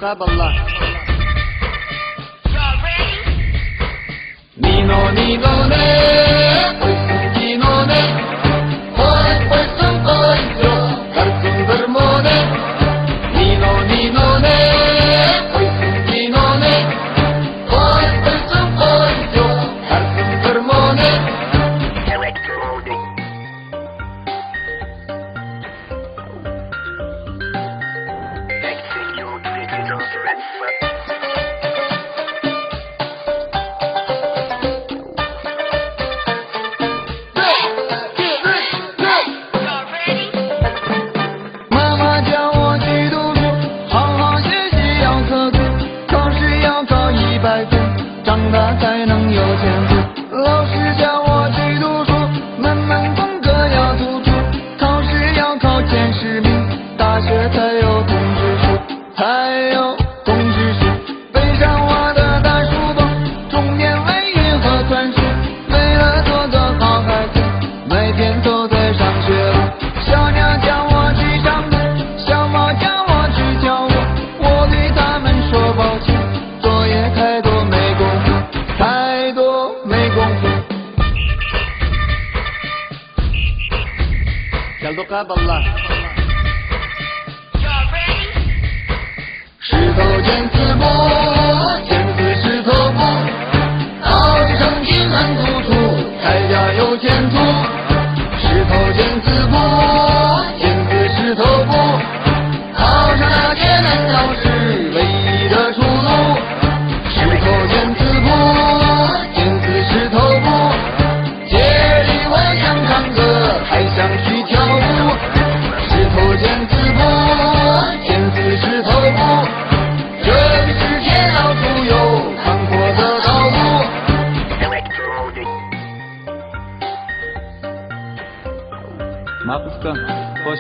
بالله Nino Nino ne Nino ne Koy koydu Karsın durmone Nino Nino ne Nino ne Koy koydu Karsın durmone长大才能有前途。老师叫我去读书，门门功课要突出，考试要考前10名，大学才有通知书，才有通知书。背上我的大书包，中年为语和算术，为了做个好孩子，每天都在上学路。小鸟叫我去上课，小猫叫我去跳舞，我对他们说抱歉，作业太多。太多没功夫。قلبك بالله 石头剪子布，剪子石头布，考试成绩很突出，开家有前途。石头剪子布，剪子石头布，考上那些难考试，唯一的出路。石头剪子布。想去跳舞，石头剪子布，剪子石头布，这个世界到处有宽阔的道路。马布斯，或许。